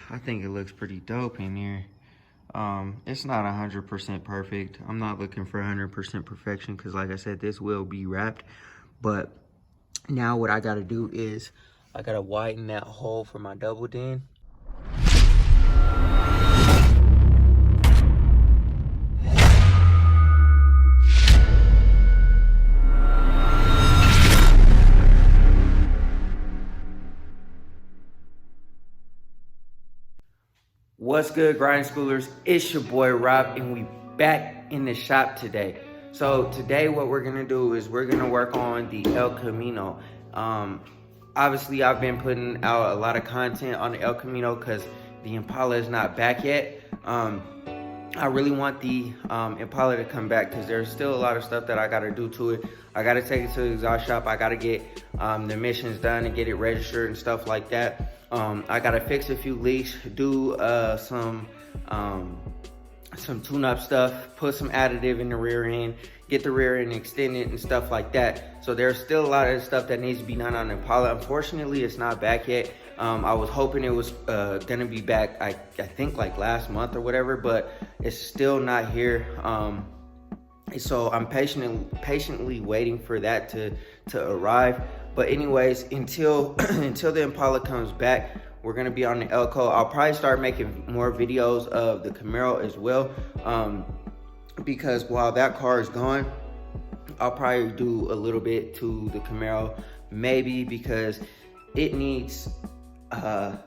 I think it looks pretty dope in here. It's not 100% perfect. I'm not looking for 100% perfection because, like I said, this will be wrapped. But now what I gotta do is I gotta widen that hole for my double din. What's good, grinding schoolers? It's your boy Rob, and we back in the shop today. So today what we're gonna do is we're gonna work on the El Camino. Obviously I've been putting out a lot of content on the El Camino because the Impala is not back yet. I really want the Impala to come back because there's still a lot of stuff that I gotta do to it. I gotta take it to the exhaust shop. I gotta get the emissions done and get it registered and stuff like that. I gotta fix a few leaks, do some tune-up stuff, put some additive in the rear end, get the rear end extended and stuff like that. So there's still a lot of stuff that needs to be done on the Impala. Unfortunately, it's not back yet. I was hoping it was gonna be back, I think like last month or whatever, but it's still not here. So I'm patiently waiting for that to arrive. But anyways, until the Impala comes back, we're gonna be on the Elco. I'll probably start making more videos of the Camaro as well, because while that car is gone, I'll probably do a little bit to the Camaro, maybe because it needs, I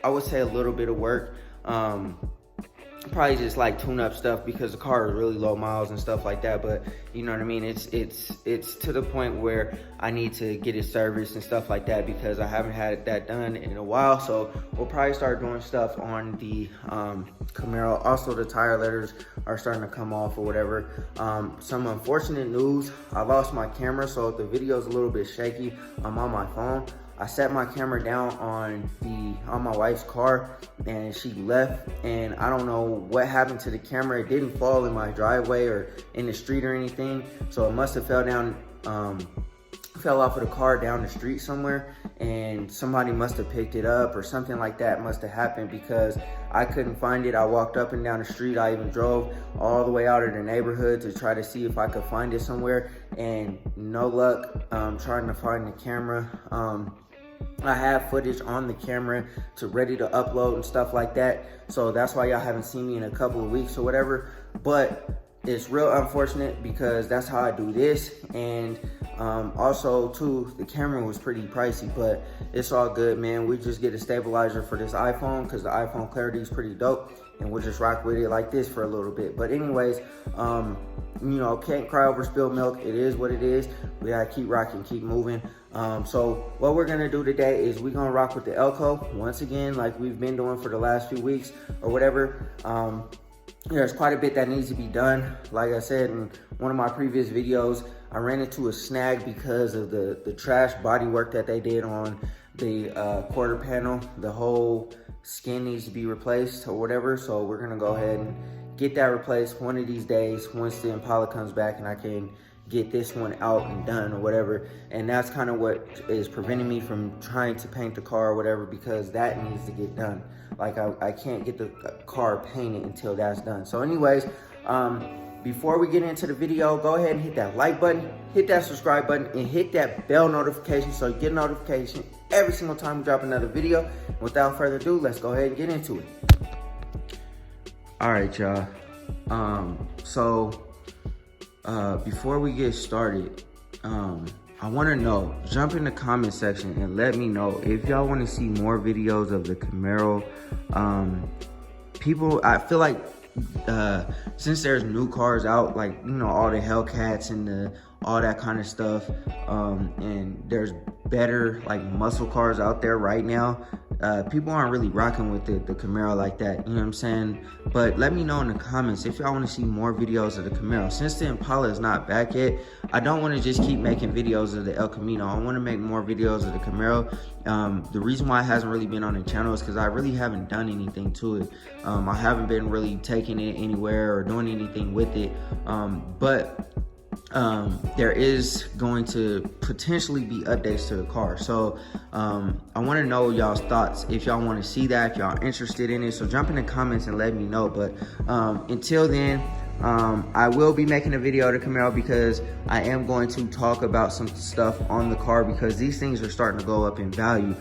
would say, a little bit of work. Probably just like tune up stuff because the car is really low miles and stuff like that, but you know what I mean, it's to the point where I need to get it serviced and stuff like that because I haven't had that done in a while. So we'll probably start doing stuff on the Camaro. Also, the tire letters are starting to come off or whatever. Some unfortunate news, I lost my camera, so if the video is a little bit shaky, I'm on my phone. I set my camera down on my wife's car and she left, and I don't know what happened to the camera. It didn't fall in my driveway or in the street or anything, so it must have fell off of the car down the street somewhere, and somebody must have picked it up or something like that must have happened because I couldn't find it. I walked up and down the street. I even drove all the way out of the neighborhood to try to see if I could find it somewhere, and no luck trying to find the camera. I have footage on the camera ready to upload and stuff like that, so that's why y'all haven't seen me in a couple of weeks or whatever. But it's real unfortunate because that's how I do this, and also too, the camera was pretty pricey, but it's all good, man. We just get a stabilizer for this iPhone because the iPhone clarity is pretty dope, and we'll just rock with it like this for a little bit. But anyways, you know, can't cry over spilled milk. It is what it is. We gotta keep rocking, keep moving. So what we're gonna do today is we're gonna rock with the Elco once again, like we've been doing for the last few weeks or whatever. There's quite a bit that needs to be done. Like I said in one of my previous videos, I ran into a snag because of the trash body work that they did on the quarter panel. The whole skin needs to be replaced or whatever. So we're gonna go ahead and get that replaced one of these days once the Impala comes back and I can get this one out and done or whatever. And that's kind of what is preventing me from trying to paint the car or whatever, because that needs to get done. Like I can't get the car painted until that's done. So anyways, before we get into the video, go ahead and hit that like button, hit that subscribe button, and hit that bell notification so you get a notification every single time we drop another video. And without further ado, let's go ahead and get into it. All right, y'all. Before we get started, I want to know, jump in the comment section and let me know if y'all want to see more videos of the Camaro. I feel like since there's new cars out, like, you know, all the Hellcats and all that kind of stuff, and there's better like muscle cars out there right now, people aren't really rocking with the Camaro like that, you know what I'm saying? But let me know in the comments if y'all want to see more videos of the Camaro. Since the Impala is not back yet, I don't want to just keep making videos of the El Camino. I want to make more videos of the Camaro. The reason why it hasn't really been on the channel is because I really haven't done anything to it. I haven't been really taking it anywhere or doing anything with it, but there is going to potentially be updates to the car. So I want to know y'all's thoughts, if y'all want to see that, if y'all interested in it. So jump in the comments and let me know. But until then, I will be making a video of the Camaro, because I am going to talk about some stuff on the car, because these things are starting to go up in value,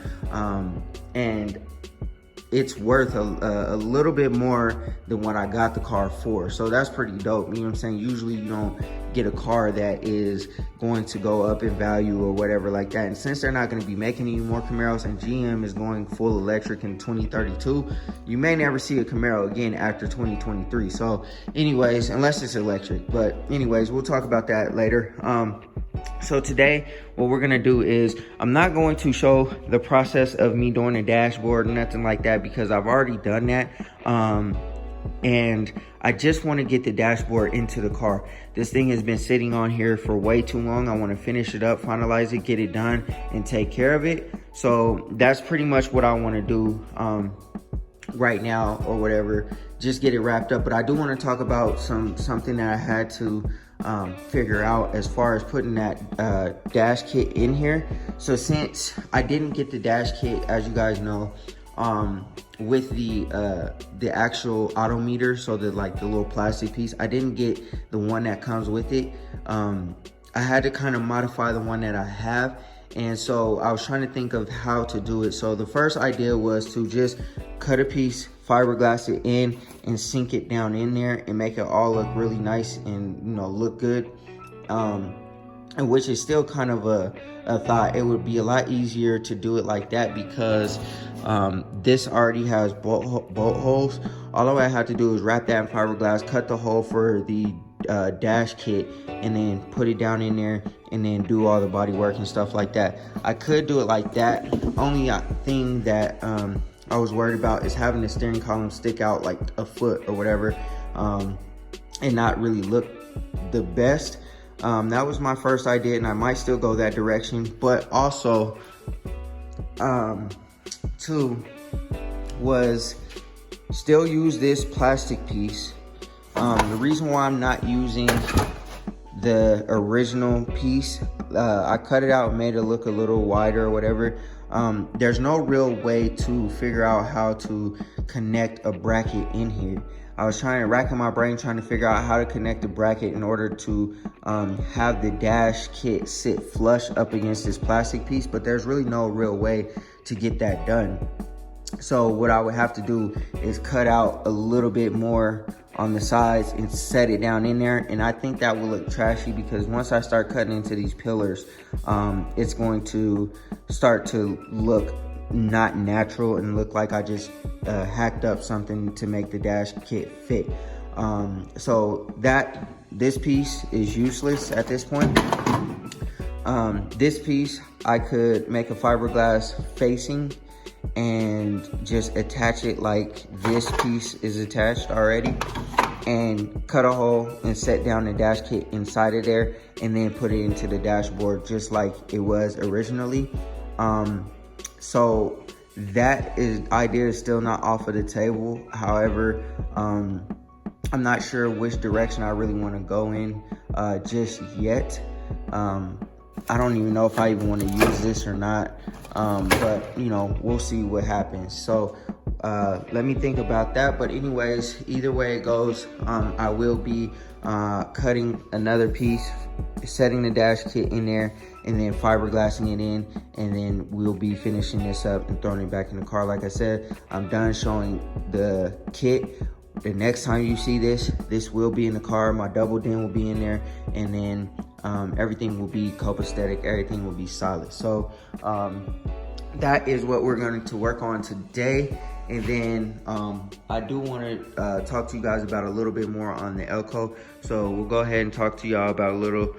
and it's worth a little bit more than what I got the car for. So that's pretty dope. You know what I'm saying? Usually you don't get a car that is going to go up in value or whatever like that. And since they're not going to be making any more Camaros, and GM is going full electric in 2032, you may never see a Camaro again after 2023. So anyways, unless it's electric. But anyways, we'll talk about that later. So today, what we're gonna do is, I'm not going to show the process of me doing a dashboard, nothing like that, because I've already done that. And I just want to get the dashboard into the car. This thing has been sitting on here for way too long. I want to finish it up, finalize it, get it done, and take care of it. So that's pretty much what I want to do right now, or whatever, just get it wrapped up. But I do want to talk about something that I had to figure out as far as putting that dash kit in here. So since I didn't get the dash kit, as you guys know, with the actual odometer, so the little plastic piece, I didn't get the one that comes with it. I had to kind of modify the one that I have, and so I was trying to think of how to do it. So the first idea was to just cut a piece, fiberglass it in, and sink it down in there and make it all look really nice and, you know, look good. And which is still kind of a thought. It would be a lot easier to do it like that, because this already has bolt holes. All I have to do is wrap that in fiberglass, cut the hole for the dash kit, and then put it down in there, and then do all the body work and stuff like that. I could do it like that. Only thing that I was worried about is having the steering column stick out like a foot or whatever, and not really look the best. That was my first idea, and I might still go that direction. But also, two was still use this plastic piece. The reason why I'm not using the original piece, I cut it out and made it look a little wider or whatever. There's no real way to figure out how to connect a bracket in here. I was racking my brain trying to figure out how to connect the bracket in order to have the dash kit sit flush up against this plastic piece, but there's really no real way to get that done. So what I would have to do is cut out a little bit more on the sides and set it down in there, and I think that will look trashy, because once I start cutting into these pillars, it's going to start to look not natural and look like I just hacked up something to make the dash kit fit. So this piece is useless at this point. This piece, I could make a fiberglass facing and just attach it like this piece is attached already, and cut a hole and set down the dash kit inside of there, and then put it into the dashboard just like it was originally. So that idea is still not off of the table. However, I'm not sure which direction I really want to go in just yet. I don't even know if I even want to use this or not, but you know, we'll see what happens. So let me think about that. But anyways, either way it goes, I will be cutting another piece, setting the dash kit in there, and then fiberglassing it in, and then we'll be finishing this up and throwing it back in the car. Like I said, I'm done showing the kit. The next time you see this will be in the car. My double din will be in there, and then everything will be copacetic, everything will be solid. So that is what we're going to work on today. And then I do want to talk to you guys about a little bit more on the Elko. So we'll go ahead and talk to y'all about a little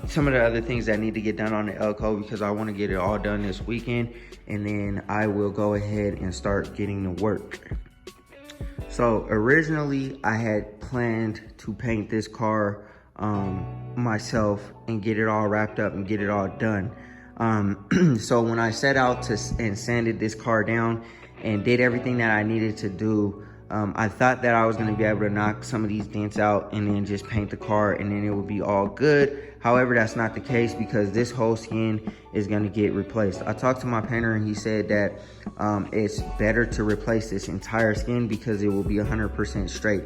some of the other things that need to get done on the Elko, because I want to get it all done this weekend, and then I will go ahead and start getting to work. So originally I had planned to paint this car myself and get it all wrapped up and get it all done. So when I set out and sanded this car down and did everything that I needed to do, I thought that I was going to be able to knock some of these dents out and then just paint the car and then it would be all good. However, that's not the case because this whole skin is going to get replaced. I talked to my painter and he said that it's better to replace this entire skin because it will be 100% straight.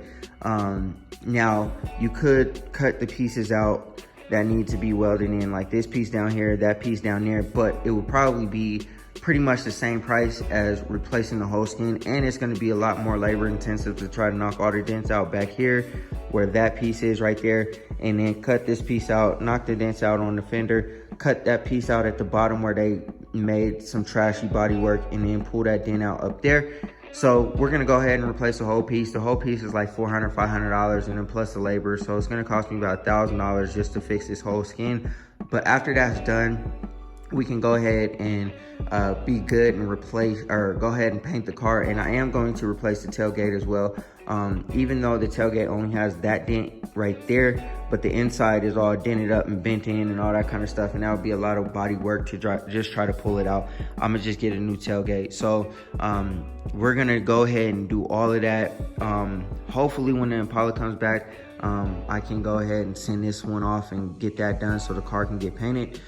Now, you could cut the pieces out that need to be welded in, like this piece down here, that piece down there, but it would probably be pretty much the same price as replacing the whole skin, and it's going to be a lot more labor intensive to try to knock all the dents out back here where that piece is right there, and then cut this piece out, knock the dents out on the fender, cut that piece out at the bottom where they made some trashy body work, and then pull that dent out up there. So we're gonna go ahead and replace the whole piece. The whole piece is like $400, $500, and then plus the labor. So it's gonna cost me about $1,000 just to fix this whole skin. But after that's done, we can go ahead and be good and replace, or go ahead and paint the car. And I am going to replace the tailgate as well. Even though the tailgate only has that dent right there, but the inside is all dented up and bent in and all that kind of stuff, and that would be a lot of body work to just try to pull it out. I'm gonna just get a new tailgate. So we're gonna go ahead and do all of that. Hopefully when the Impala comes back, I can go ahead and send this one off and get that done so the car can get painted.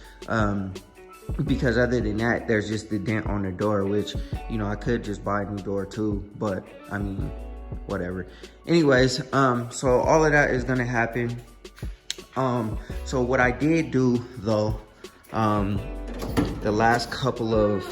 Because other than that, there's just the dent on the door, which, you know, I could just buy a new door too, but I mean, whatever. Anyways, so all of that is gonna happen. So what I did do though, the last couple of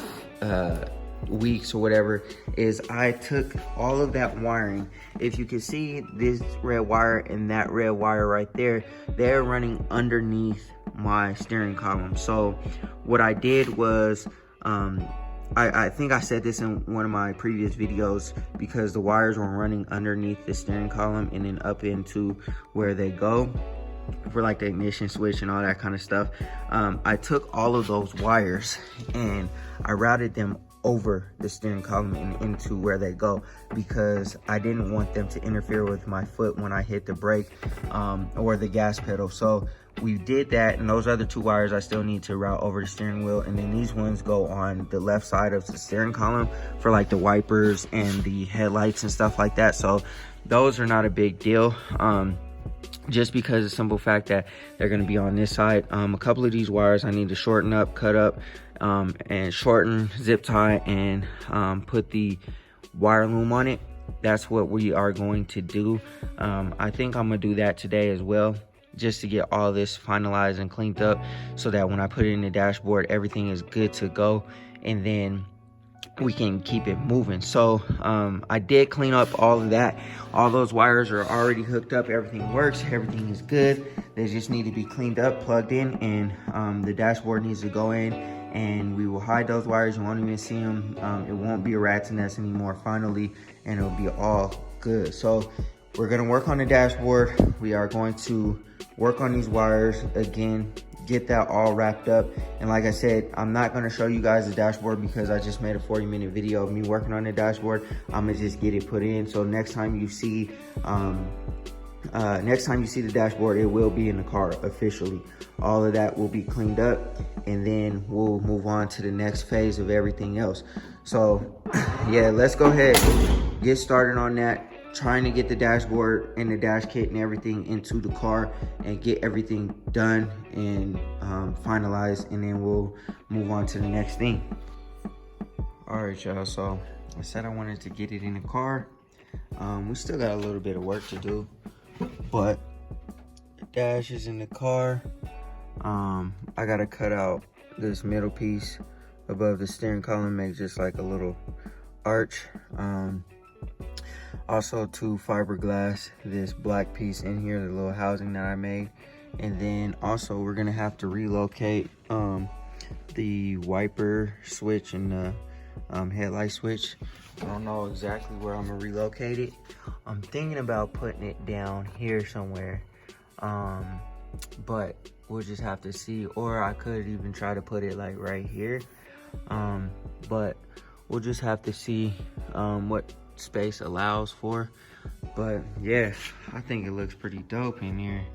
weeks or whatever, is I took all of that wiring. If you can see this red wire and that red wire right there, they're running underneath my steering column. So what I did was, I think I said this in one of my previous videos, because the wires were running underneath the steering column and then up into where they go for like the ignition switch and all that kind of stuff. I took all of those wires and I routed them over the steering column and into where they go, because I didn't want them to interfere with my foot when I hit the brake or the gas pedal. So we did that, and those other two wires I still need to route over the steering wheel, and then these ones go on the left side of the steering column for like the wipers and the headlights and stuff like that. So those are not a big deal, just because of the simple fact that they're going to be on this side. A couple of these wires I need to shorten up, cut up, and shorten, zip tie, and put the wire loom on it. That's what we are going to do. I think I'm gonna do that today as well, just to get all this finalized and cleaned up, so that when I put it in the dashboard, everything is good to go, and then we can keep it moving. So I did clean up all of that. All those wires are already hooked up, everything works, everything is good. They just need to be cleaned up, plugged in, and the dashboard needs to go in, and we will hide those wires. You won't even see them. It won't be a rat's nest anymore finally, and it'll be all good. So we're gonna work on the dashboard. We are going to work on these wires again, get that all wrapped up. And like I said, I'm not gonna show you guys the dashboard because I just made a 40-minute video of me working on the dashboard. I'm gonna just get it put in. So next time you see the dashboard, it will be in the car officially. All of that will be cleaned up, and then we'll move on to the next phase of everything else. So yeah, let's go ahead, get started on that, trying to get the dashboard and the dash kit and everything into the car and get everything done and finalized, and then we'll move on to the next thing. All right, y'all, so I said I wanted to get it in the car. We still got a little bit of work to do, but the dash is in the car. I gotta cut out this middle piece above the steering column, make just like a little arch. Also to fiberglass this black piece in here, the little housing that I made. And then also we're gonna have to relocate the wiper switch and the headlight switch. I don't know exactly where I'm gonna relocate it. I'm thinking about putting it down here somewhere, but we'll just have to see. Or I could even try to put it like right here, but we'll just have to see what space allows for. But yeah, I think it looks pretty dope in here.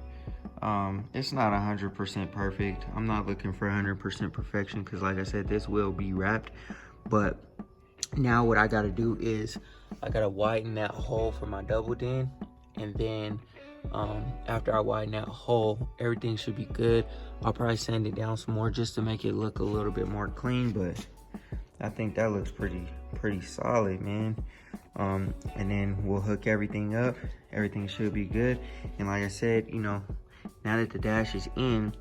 It's not 100% perfect. I'm not looking for 100% perfection, because like I said, this will be wrapped, but Now what I gotta do is I gotta widen that hole for my double din, and then after I widen that hole, everything should be good. I'll probably sand it down some more just to make it look a little bit more clean, but I think that looks pretty solid, man. And then we'll hook everything up. Everything should be good. And like I said, you know, now that the dash is in,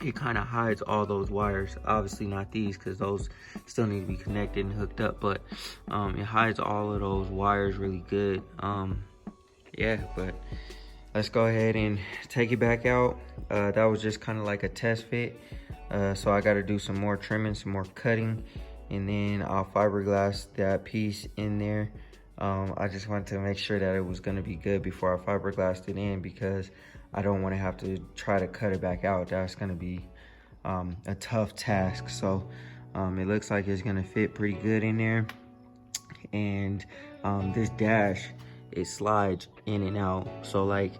it kind of hides all those wires. Obviously not these, because those still need to be connected and hooked up, but it hides all of those wires really good. Yeah, but let's go ahead and take it back out. That was just kind of like a test fit, so I got to do some more trimming, some more cutting, and then I'll fiberglass that piece in there. I just wanted to make sure that it was going to be good before I fiberglassed it in, because I don't want to have to try to cut it back out. That's going to be a tough task. So it looks like it's going to fit pretty good in there. And this dash, it slides in and out. So like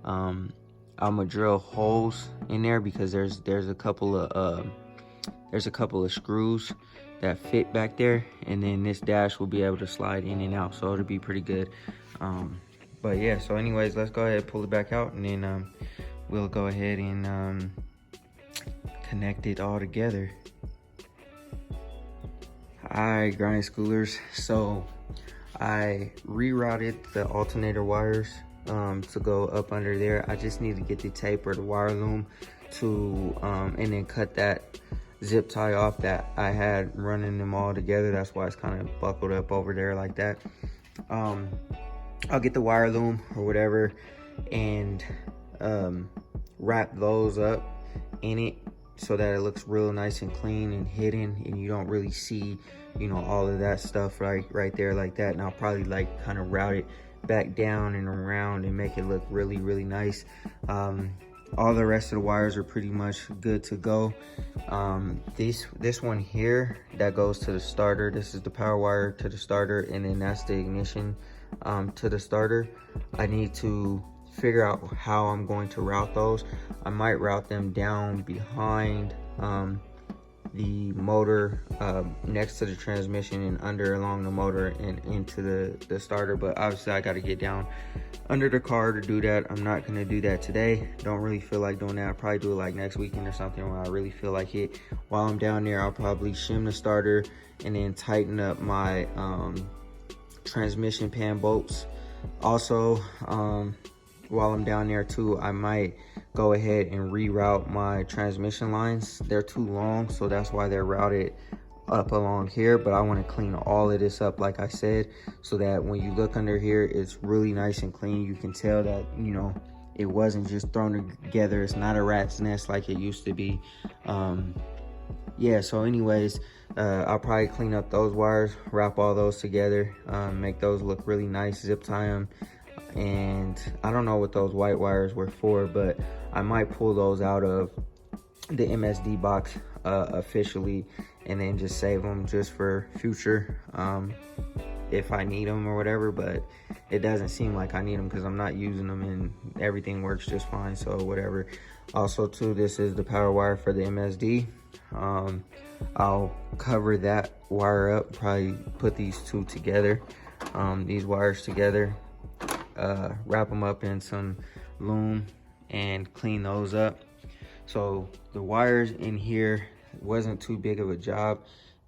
I'm gonna drill holes in there, because there's a couple of screws that fit back there, and then this dash will be able to slide in and out, so it'll be pretty good. But yeah, so anyways, let's go ahead and pull it back out, and then we'll go ahead and connect it all together. Alright, grinding schoolers, so I rerouted the alternator wires to go up under there. I just need to get the tape or the wire loom to and then cut that zip tie off that I had running them all together. That's why it's kind of buckled up over there like that. I'll get the wire loom or whatever and wrap those up in it so that it looks real nice and clean and hidden, and you don't really see, you know, all of that stuff right there like that. And I'll probably like kind of route it back down and around and make it look really nice. All the rest of the wires are pretty much good to go. This one here that goes to the starter, this is the power wire to the starter, and then that's the ignition to the starter. I need to figure out how I'm going to route those. I might route them down behind the motor, next to the transmission, and under along the motor and into the starter. But obviously I got to get down under the car to do that. I'm not going to do that today. Don't really feel like doing that. I'll probably do it like next weekend or something when I really feel like it. While I'm down there, I'll probably shim the starter and then tighten up my transmission pan bolts. Also, while I'm down there too, I might go ahead and reroute my transmission lines. They're too long, so that's why they're routed up along here. But I want to clean all of this up, like I said, so that when you look under here, it's really nice and clean. You can tell that, you know, it wasn't just thrown together. It's not a rat's nest like it used to be. Yeah, so anyways, I'll probably clean up those wires, wrap all those together, make those look really nice, zip tie them. And I don't know what those white wires were for, but I might pull those out of the MSD box officially, and then just save them just for future if I need them or whatever. But it doesn't seem like I need them because I'm not using them and everything works just fine, so whatever. Also too, this is the power wire for the MSD. I'll cover that wire up, probably put these two together, these wires together, wrap them up in some loom and clean those up. So the wires in here wasn't too big of a job,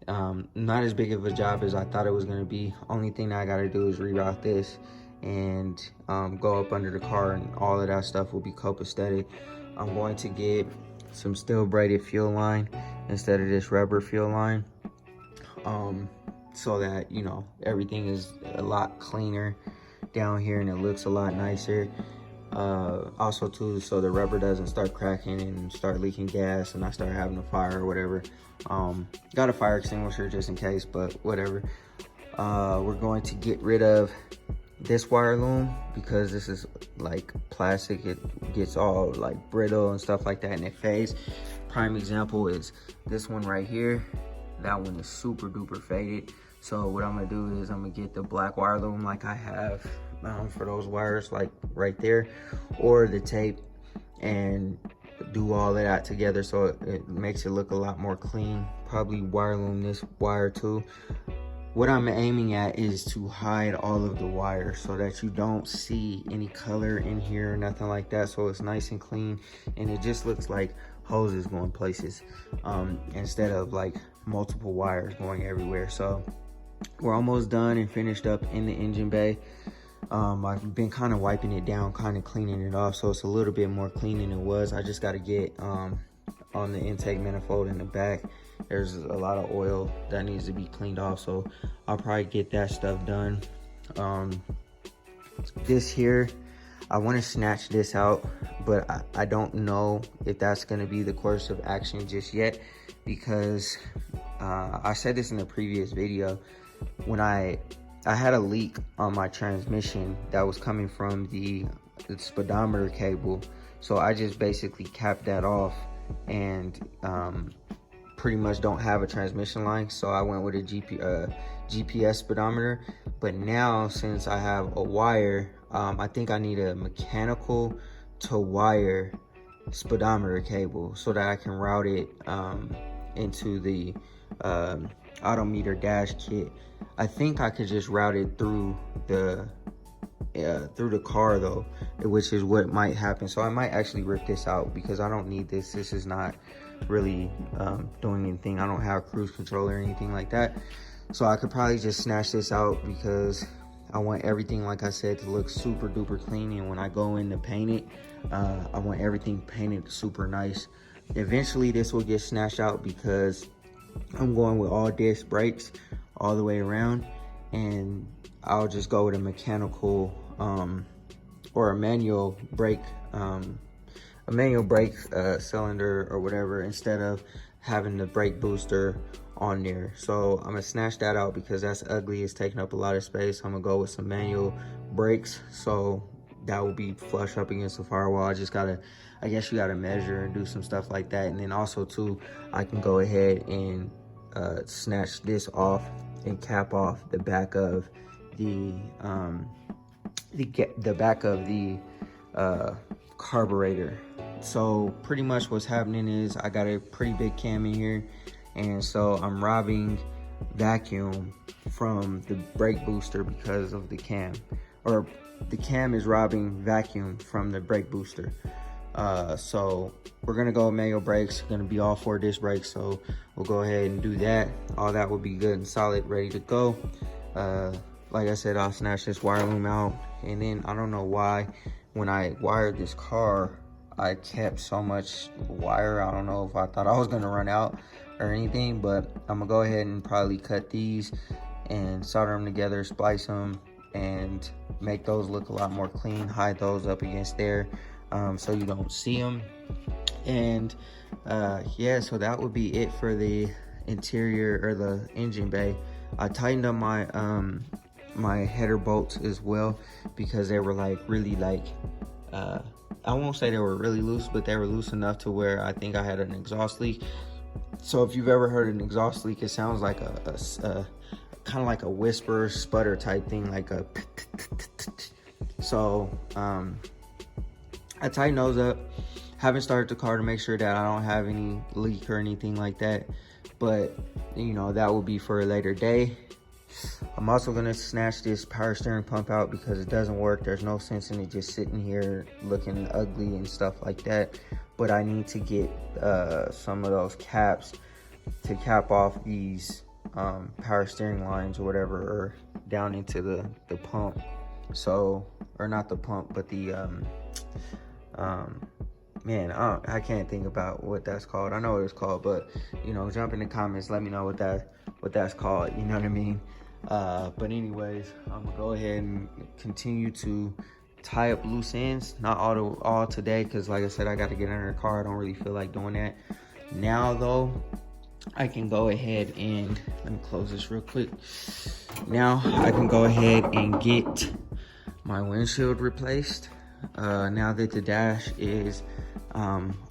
not as big of a job as I thought it was going to be. Only thing that I got to do is reroute this and go up under the car, and all of that stuff will be copacetic. I'm going to get some steel braided fuel line instead of this rubber fuel line, so that, you know, everything is a lot cleaner down here and it looks a lot nicer. Also too, so the rubber doesn't start cracking and start leaking gas and I start having a fire or whatever. Got a fire extinguisher just in case, but whatever. We're going to get rid of this wire loom because this is like plastic. It gets all like brittle and stuff like that and it fades. Prime example is this one right here. That one is super duper faded. So what I'm gonna do is I'm gonna get the black wire loom like I have for those wires, like right there, or the tape, and do all of that together so it makes it look a lot more clean. Probably wire loom this wire too. what I'm aiming at is to hide all of the wires so that you don't see any color in here or nothing like that. So it's nice and clean, and it just looks like hoses going places instead of like multiple wires going everywhere. So we're almost done and finished up in the engine bay. I've been kind of wiping it down, kind of cleaning it off, so it's a little bit more clean than it was. I just got to get on the intake manifold in the back. There's a lot of oil that needs to be cleaned off, so I'll probably get that stuff done. This here, I want to snatch this out, but I don't know if that's going to be the course of action just yet, because I said this in the previous video. When I had a leak on my transmission that was coming from the speedometer cable, so I just basically capped that off and pretty much don't have a transmission line, so I went with a GPS speedometer. But now, since I have a wire, I think I need a mechanical to wire speedometer cable so that I can route it into the odometer dash kit. I think I could just route it through the car though, which is what might happen. So I might actually rip this out because I don't need this. This is not really doing anything. I don't have cruise control or anything like that, so I could probably just snatch this out because I want everything, like I said, to look super duper clean. And when I go in to paint it, I want everything painted super nice. Eventually this will get snatched out because I'm going with all disc brakes all the way around, and I'll just go with a mechanical or a manual brake cylinder or whatever, instead of having the brake booster on there. So I'm gonna snatch that out because that's ugly. It's taking up a lot of space. I'm gonna go with some manual brakes, so that will be flush up against the firewall. I guess you gotta measure and do some stuff like that. And then also too, I can go ahead and snatch this off and cap off the back of the back of the carburetor. So pretty much what's happening is I got a pretty big cam in here, and so I'm robbing vacuum from the brake booster because of the cam, or the cam is robbing vacuum from the brake booster. So we're gonna go with manual brakes. Gonna be all 4 disc brakes, so we'll go ahead and do that. All that will be good and solid, ready to go. Like I said, I'll snatch this wire loom out, and then I don't know why when I wired this car I kept so much wire. I don't know if I thought I was gonna run out or anything, but I'm gonna go ahead and probably cut these and solder them together, splice them, and make those look a lot more clean. Hide those up against there so you don't see them. And yeah, so that would be it for the interior or the engine bay. I tightened up my my header bolts as well because they were like really like I won't say they were really loose, but they were loose enough to where I think I had an exhaust leak. So if you've ever heard an exhaust leak, it sounds like a kind of like a whisper sputter type thing, like a so I tightened those up. Haven't started the car to make sure that I don't have any leak or anything like that, but you know, that will be for a later day. I'm also gonna snatch this power steering pump out because it doesn't work. There's no sense in it just sitting here looking ugly and stuff like that. But I need to get some of those caps to cap off these power steering lines or whatever, or down into the pump. So, or not the pump, but the man, I can't think about what that's called. I know what it's called, but you know, jump in the comments, let me know what that's called, you know what I mean? But anyways, I'm gonna go ahead and continue to tie up loose ends. Not all today, because like I said, I got to get under the car. I don't really feel like doing that now though. I can go ahead and let me close this real quick. Now I can go ahead and get my windshield replaced. Now that the dash is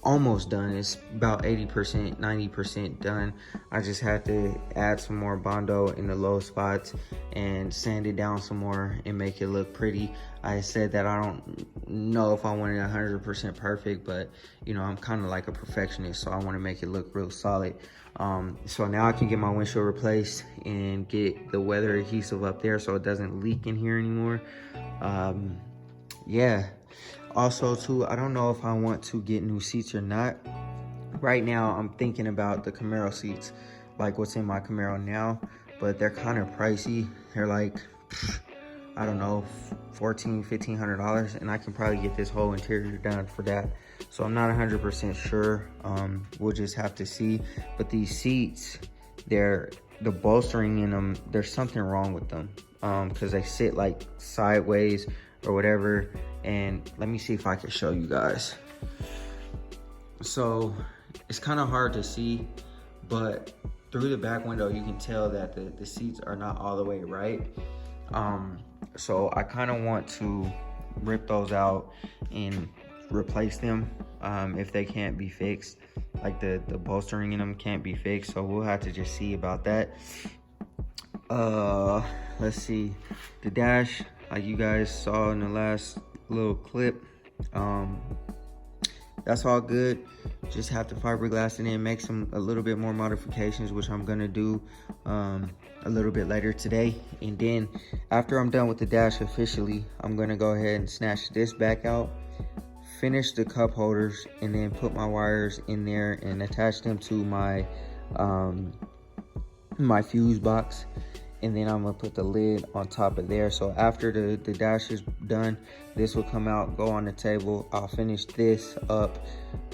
almost done. It's about 80%, 90% done. I just had to add some more Bondo in the low spots and sand it down some more and make it look pretty. I said that I don't know if I want it 100% perfect, but you know, I'm kind of like a perfectionist, so I want to make it look real solid. So now I can get my windshield replaced and get the weather adhesive up there so it doesn't leak in here anymore. Yeah. Also too, I don't know if I want to get new seats or not. Right now, I'm thinking about the Camaro seats, like what's in my Camaro now, but they're kind of pricey. They're like, I don't know, $1,400, $1,500, and I can probably get this whole interior done for that. So I'm not 100% sure. We'll just have to see. But these seats, the bolstering in them, there's something wrong with them, because they sit like sideways or whatever. And let me see if I can show you guys. So it's kind of hard to see, but through the back window you can tell that the seats are not all the way right. So I kind of want to rip those out and replace them if they can't be fixed. Like the bolstering in them can't be fixed, so we'll have to just see about that. Let's see, the dash, like you guys saw in the last little clip, that's all good. Just have to fiberglass it in, make a little bit more modifications, which I'm gonna do a little bit later today. And then after I'm done with the dash officially, I'm gonna go ahead and snatch this back out, finish the cup holders, and then put my wires in there and attach them to my my fuse box. And then I'm gonna put the lid on top of there. So after the dash is done, this will come out, go on the table. I'll finish this up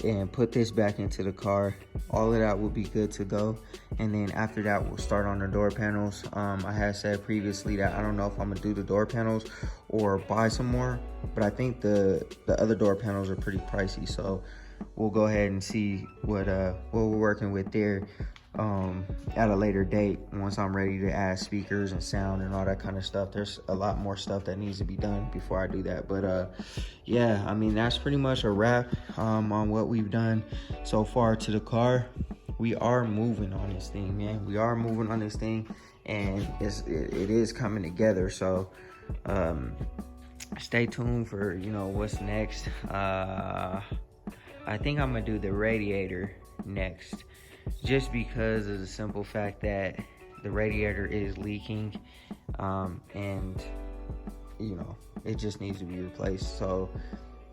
and put this back into the car. All of that will be good to go. And then after that, we'll start on the door panels. I had said previously that I don't know if I'm gonna do the door panels or buy some more, but I think the other door panels are pretty pricey. So we'll go ahead and see what we're working with there at a later date, once I'm ready to add speakers and sound and all that kind of stuff. There's a lot more stuff that needs to be done before I do that, but yeah, I mean, that's pretty much a wrap on what we've done so far to the car. We are moving on this thing, man. We are moving on this thing, and it is coming together. So stay tuned for, you know, what's next. I think I'm gonna do the radiator next, just because of the simple fact that the radiator is leaking, and you know, it just needs to be replaced. So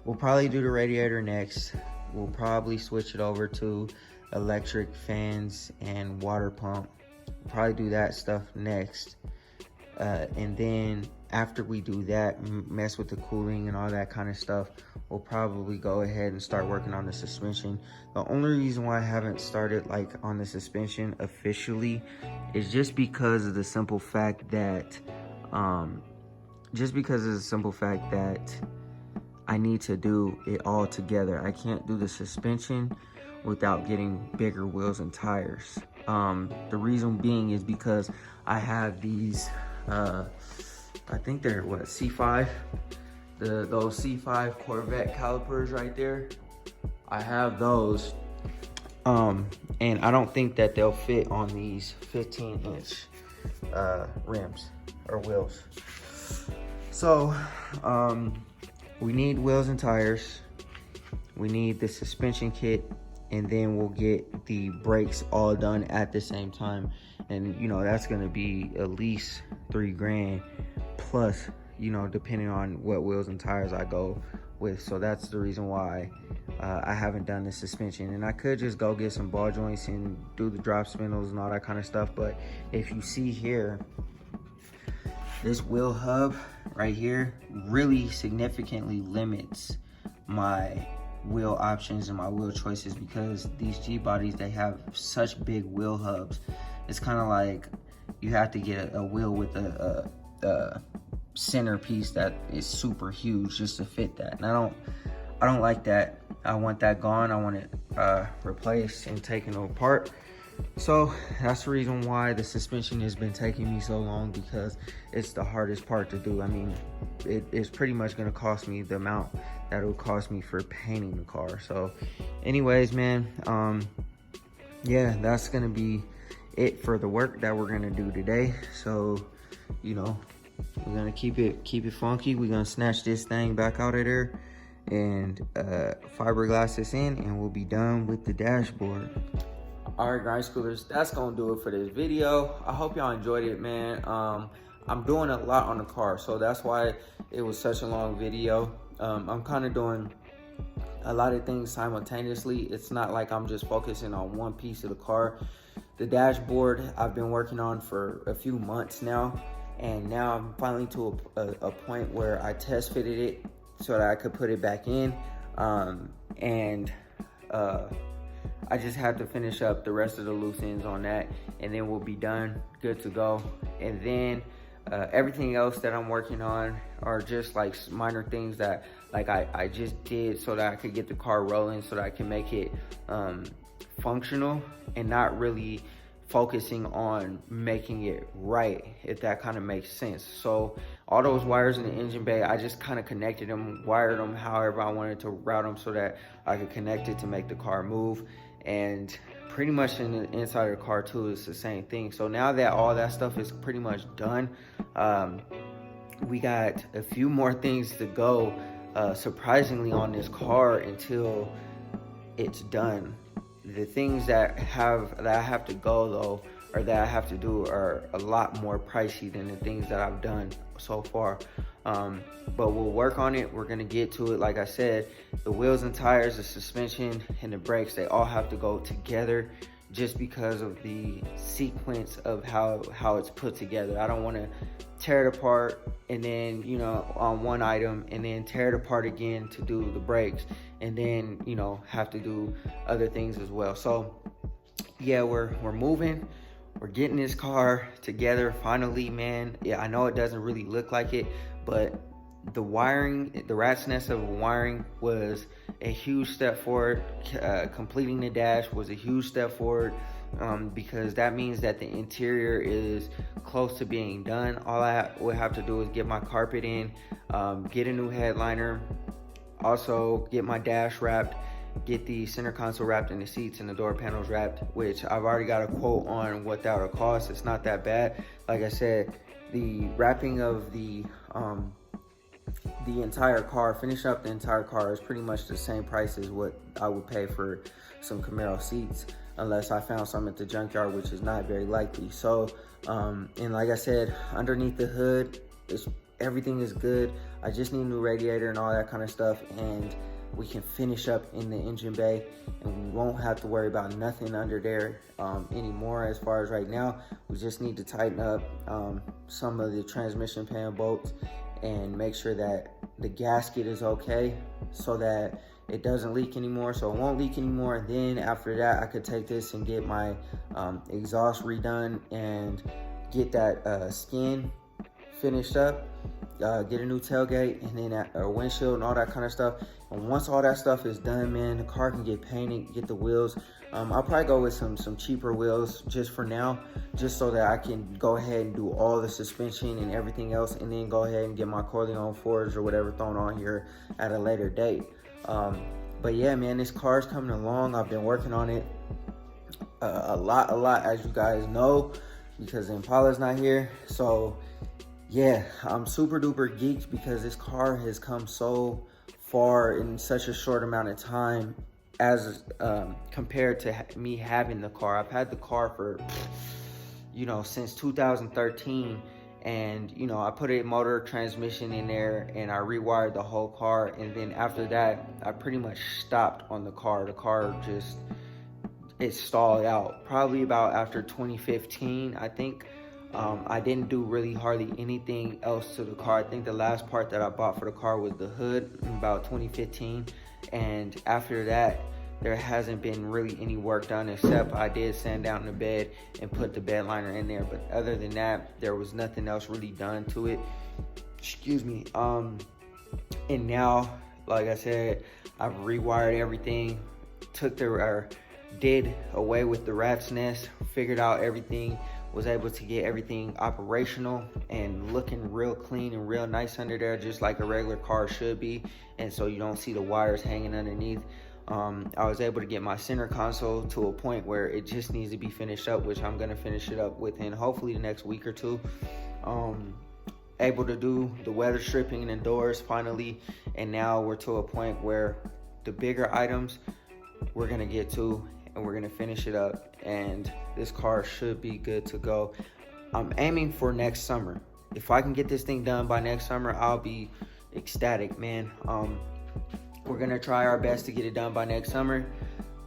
we'll probably do the radiator next. We'll probably switch it over to electric fans and water pump. We'll probably do that stuff next, and then after we do that, mess with the cooling and all that kind of stuff, we'll probably go ahead and start working on the suspension. The only reason why I haven't started like on the suspension officially is just because of the simple fact that I need to do it all together. I can't do the suspension without getting bigger wheels and tires. The reason being is because I have these I think they're what, C5, those C5 Corvette calipers right there. I have those, and I don't think that they'll fit on these 15-inch rims or wheels. So we need wheels and tires, we need the suspension kit, and then we'll get the brakes all done at the same time. And you know, that's gonna be at least $3 grand plus, you know, depending on what wheels and tires I go with. So that's the reason why I haven't done the suspension. And I could just go get some ball joints and do the drop spindles and all that kind of stuff, but if you see here, this wheel hub right here really significantly limits my wheel options and my wheel choices, because these Gbodies, they have such big wheel hubs. It's kind of like you have to get a wheel with a center piece that is super huge just to fit that, and I don't like that. I want that gone. I want it replaced and taken apart. So that's the reason why the suspension has been taking me so long, because it's the hardest part to do. I mean, it's pretty much going to cost me the amount that it would cost me for painting the car. So anyways, man, yeah, that's gonna be it for the work that we're gonna do today. So, you know, we're gonna keep it funky. We're gonna snatch this thing back out of there and fiberglass this in, and we'll be done with the dashboard. All right, grind schoolers, that's gonna do it for this video. I hope y'all enjoyed it, man. I'm doing a lot on the car, so that's why it was such a long video. I'm kind of doing a lot of things simultaneously. It's not like I'm just focusing on one piece of the car. The dashboard I've been working on for a few months now, and now I'm finally to a point where I test fitted it so that I could put it back in, and I just have to finish up the rest of the loose ends on that, and then we'll be done, good to go. And then everything else that I'm working on are just like minor things that like I just did so that I could get the car rolling, so that I can make it functional and not really focusing on making it right, if that kind of makes sense. So all those wires in the engine bay, I just kind of connected them, wired them however I wanted to route them so that I could connect it to make the car move. And pretty much in the inside of the car too, it's the same thing. So now that all that stuff is pretty much done, we got a few more things to go, surprisingly, on this car until it's done. The things that I have to go though, or that I have to do, are a lot more pricey than the things that I've done so far. But we'll work on it. We're gonna get to it. Like I said, the wheels and tires, the suspension and the brakes, they all have to go together, just because of the sequence of how it's put together. I don't want to tear it apart and then, you know, on one item, and then tear it apart again to do the brakes, and then, you know, have to do other things as well. So yeah, we're moving. We're getting this car together finally, man. Yeah, I know it doesn't really look like it, but the wiring, the rat's nest of wiring was a huge step forward. Completing the dash was a huge step forward, because that means that the interior is close to being done. All I would have to do is get my carpet in, get a new headliner, also get my dash wrapped, get the center console wrapped, and the seats and the door panels wrapped, which I've already got a quote on what that would cost. It's not that bad. Like I said, the wrapping of the entire car, finish up the entire car, is pretty much the same price as what I would pay for some Camaro seats, unless I found some at the junkyard, which is not very likely. So and like I said, underneath the hood, everything is good. I just need a new radiator and all that kind of stuff, and we can finish up in the engine bay, and we won't have to worry about nothing under there anymore. As far as right now, we just need to tighten up some of the transmission pan bolts and make sure that the gasket is okay, so that it doesn't leak anymore, so it won't leak anymore. And then after that, I could take this and get my exhaust redone and get that skin finished up, get a new tailgate, and then a windshield and all that kind of stuff. And once all that stuff is done, man, the car can get painted, get the wheels. I'll probably go with some cheaper wheels just for now, just so that I can go ahead and do all the suspension and everything else, and then go ahead and get my Corleone Forge or whatever thrown on here at a later date. But yeah, man, this car's coming along. I've been working on it a lot, as you guys know, because Impala's not here. So yeah, I'm super duper geeked because this car has come so far in such a short amount of time, as compared to me having the car. I've had the car for, you know, since 2013, and you know, I put a motor transmission in there and I rewired the whole car, and then after that I pretty much stopped on the car. The car just, it stalled out probably about after 2015, I think. I didn't do really hardly anything else to the car. I think the last part that I bought for the car was the hood in about 2015, and after that there hasn't been really any work done, except I did sand down the bed and put the bed liner in there. But other than that, there was nothing else really done to it. Excuse me. And now, like I said, I've rewired everything, did away with the rat's nest, figured out everything was able to get everything operational and looking real clean and real nice under there, just like a regular car should be. And so you don't see the wires hanging underneath. I was able to get my center console to a point where it just needs to be finished up, which I'm gonna finish it up within hopefully the next week or two. Able to do the weather stripping and doors finally, and now we're to a point where the bigger items we're gonna get to, and we're gonna finish it up, and this car should be good to go. I'm aiming for next summer. If I can get this thing done by next summer, I'll be ecstatic, man. We're gonna try our best to get it done by next summer,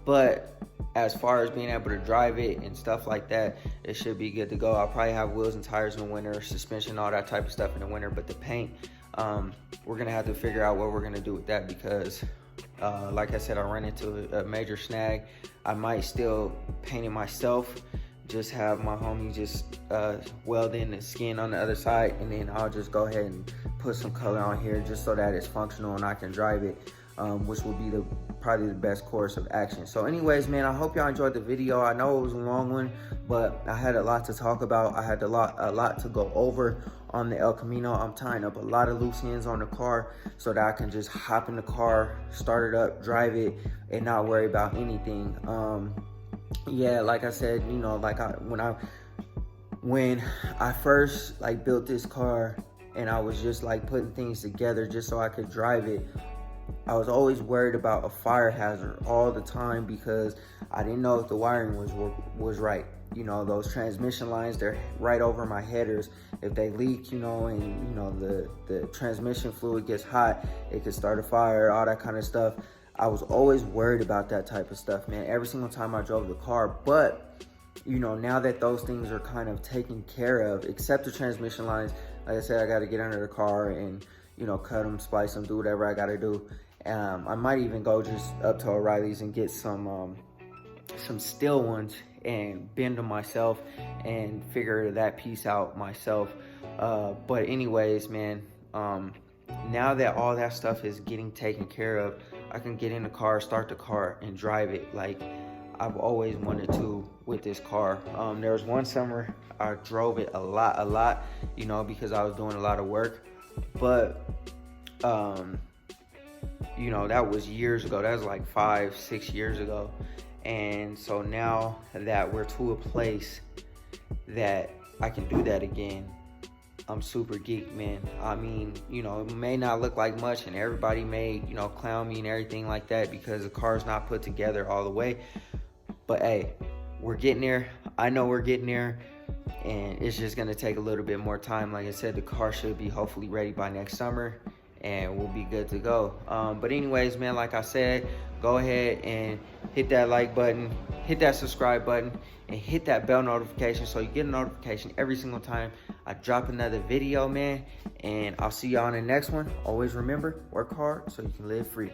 but as far as being able to drive it and stuff like that, it should be good to go. I'll probably have wheels and tires in the winter, suspension, all that type of stuff in the winter, but the paint, we're gonna have to figure out what we're gonna do with that, because like I said, I ran into a major snag. I might still paint it myself, just have my homie just weld in the skin on the other side, and then I'll just go ahead and put some color on here just so that it's functional and I can drive it, which will be probably the best course of action. So anyways, man, I hope y'all enjoyed the video. I know it was a long one, but I had a lot to talk about. I had a lot to go over on the El Camino. I'm tying up a lot of loose ends on the car so that I can just hop in the car, start it up, drive it, and not worry about anything. Yeah, like I said, you know, like when I first like built this car and I was just like putting things together just so I could drive it, I was always worried about a fire hazard all the time because I didn't know if the wiring was right. You know, those transmission lines, they're right over my headers. If they leak, you know, and you know the transmission fluid gets hot, it could start a fire, all that kind of stuff. I was always worried about that type of stuff, man, every single time I drove the car. But you know, now that those things are kind of taken care of, except the transmission lines, like I said, I got to get under the car and, you know, cut them, splice them, do whatever I got to do. I might even go just up to O'Reilly's and get some steel ones and bend them myself and figure that piece out myself. But anyways, man, now that all that stuff is getting taken care of, I can get in the car, start the car, and drive it like I've always wanted to with this car. There was one summer I drove it a lot, you know, because I was doing a lot of work. But you know, that was years ago. That was like 5-6 years ago. And so now that we're to a place that I can do that again, I'm super geeked, man. I mean, you know, it may not look like much and everybody may, you know, clown me and everything like that because the car's not put together all the way. But hey, we're getting there. I know we're getting there, and it's just gonna take a little bit more time. Like I said, the car should be hopefully ready by next summer and we'll be good to go. But anyways, man, like I said, go ahead and hit that like button, hit that subscribe button, and hit that bell notification so you get a notification every single time I drop another video, man. And I'll see y'all on the next one. Always remember, work hard so you can live free.